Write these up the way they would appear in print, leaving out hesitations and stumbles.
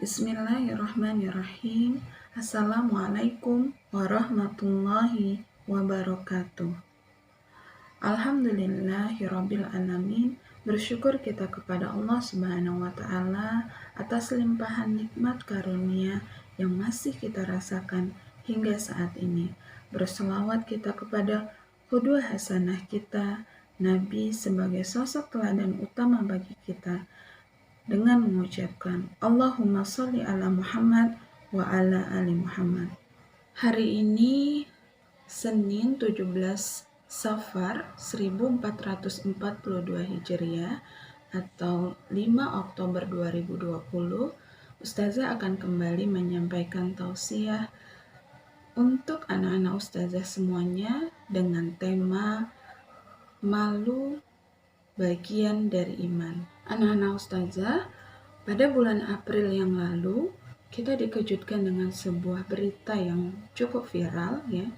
Bismillahirrahmanirrahim. Assalamualaikum warahmatullahi wabarakatuh. Alhamdulillahirabbil alamin. Bersyukur kita kepada Allah Subhanahu wa taala atas limpahan nikmat karunia yang masih kita rasakan hingga saat ini. Berselawat kita kepada qudwah hasanah kita, Nabi sebagai sosok teladan utama bagi kita, dengan mengucapkan Allahumma sholli ala Muhammad wa ala ali Muhammad. Hari ini Senin 17 Safar 1442 Hijriah atau 5 Oktober 2020, Ustazah akan kembali menyampaikan tausiah untuk anak-anak Ustazah semuanya dengan tema malu bagian dari iman. Anak-anak Ustazah, pada bulan April yang lalu kita dikejutkan dengan sebuah berita yang cukup viral ya.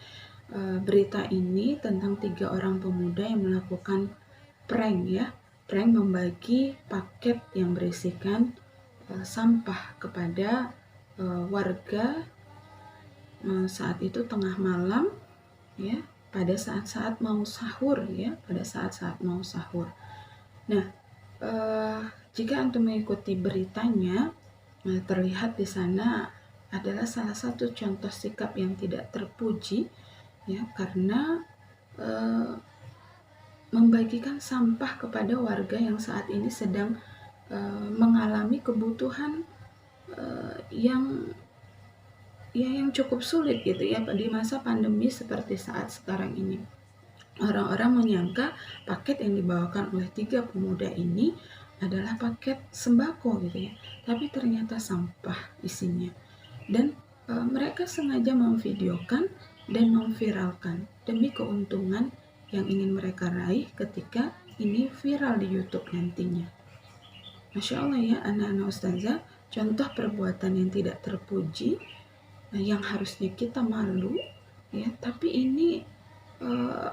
Berita ini tentang 3 orang pemuda yang melakukan prank membagi paket yang berisikan sampah kepada warga saat itu tengah malam ya, pada saat-saat mau sahur. Nah, jika antum mengikuti beritanya, terlihat di sana adalah salah satu contoh sikap yang tidak terpuji ya, karena membagikan sampah kepada warga yang saat ini sedang mengalami kebutuhan yang cukup sulit gitu ya di masa pandemi seperti saat sekarang ini. Orang-orang menyangka paket yang dibawakan oleh 3 pemuda ini adalah paket sembako gitu ya, tapi ternyata sampah isinya. Dan mereka sengaja memvideokan dan memviralkan demi keuntungan yang ingin mereka raih ketika ini viral di YouTube nantinya. Masya Allah ya anak-anak Ustazah, contoh perbuatan yang tidak terpuji, yang harusnya kita malu ya, tapi ini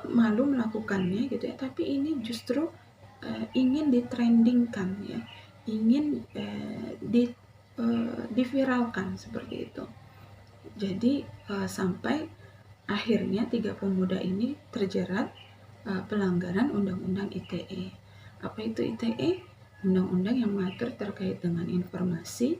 malu melakukannya gitu ya, tapi ini justru ingin ditrendingkan ya, ingin diviralkan seperti itu. Jadi sampai akhirnya 3 pemuda ini terjerat pelanggaran Undang-Undang ITE. Apa itu ITE? Undang-undang yang mengatur terkait dengan informasi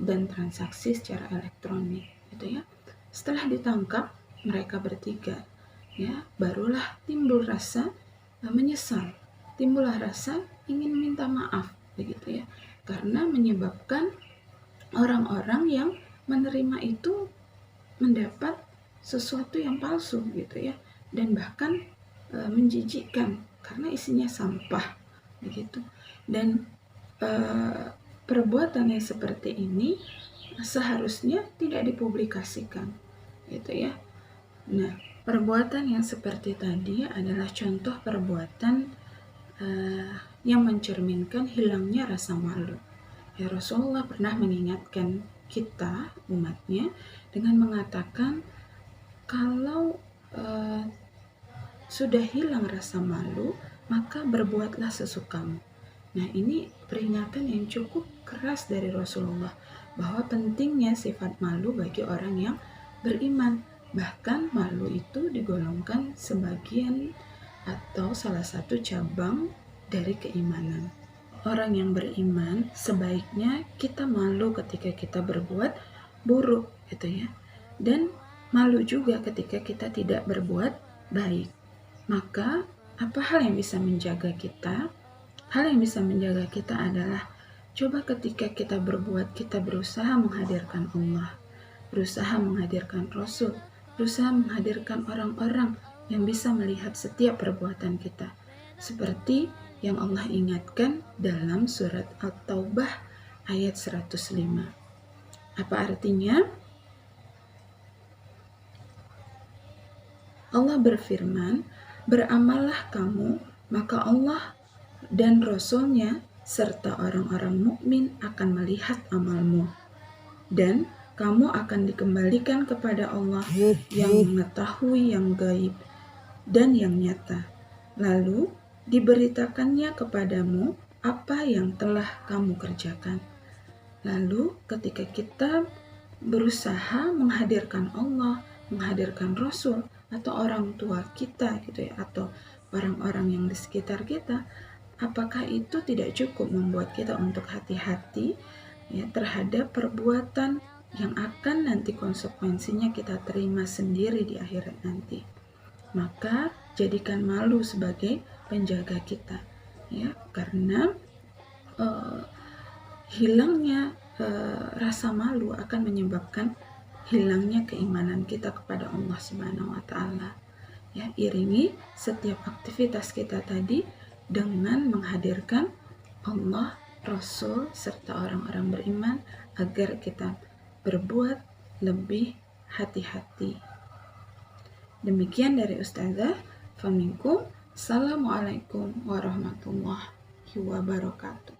dan transaksi secara elektronik gitu ya. Setelah ditangkap mereka bertiga ya, barulah timbul rasa menyesal, timbullah rasa ingin minta maaf begitu ya, karena menyebabkan orang-orang yang menerima itu mendapat sesuatu yang palsu gitu ya, dan bahkan menjijikkan karena isinya sampah begitu. Dan perbuatan yang seperti ini seharusnya tidak dipublikasikan gitu ya. Nah, perbuatan yang seperti tadi adalah contoh perbuatan yang mencerminkan hilangnya rasa malu. Ya, Rasulullah pernah mengingatkan kita umatnya dengan mengatakan kalau sudah hilang rasa malu, maka berbuatlah sesukamu. Nah, ini peringatan yang cukup keras dari Rasulullah bahwa pentingnya sifat malu bagi orang yang beriman. Bahkan malu itu digolongkan sebagian atau salah satu cabang dari keimanan. Orang yang beriman sebaiknya kita malu ketika kita berbuat buruk gitu ya, dan malu juga ketika kita tidak berbuat baik. Maka apa hal yang bisa menjaga kita? Hal yang bisa menjaga kita adalah coba ketika kita berbuat, kita berusaha menghadirkan Allah, berusaha menghadirkan Rasul, berusaha menghadirkan orang-orang yang bisa melihat setiap perbuatan kita, seperti yang Allah ingatkan dalam surat At-Taubah ayat 105. Apa artinya? Allah berfirman, beramallah kamu, maka Allah dan Rasul-Nya serta orang-orang mukmin akan melihat amalmu, dan kamu akan dikembalikan kepada Allah yang mengetahui yang gaib dan yang nyata. Lalu diberitakannya kepadamu apa yang telah kamu kerjakan. Lalu ketika kita berusaha menghadirkan Allah, menghadirkan Rasul atau orang tua kita gitu ya, atau orang-orang yang di sekitar kita, apakah itu tidak cukup membuat kita untuk hati-hati ya terhadap perbuatan yang akan nanti konsekuensinya kita terima sendiri di akhirat nanti? Maka jadikan malu sebagai penjaga kita ya, karena hilangnya rasa malu akan menyebabkan hilangnya keimanan kita kepada Allah Subhanahu wa taala. Ya, iringi setiap aktivitas kita tadi dengan menghadirkan Allah, Rasul serta orang-orang beriman agar kita berbuat lebih hati-hati. Demikian dari Ustazah Faminkum. Assalamualaikum warahmatullahi wabarakatuh.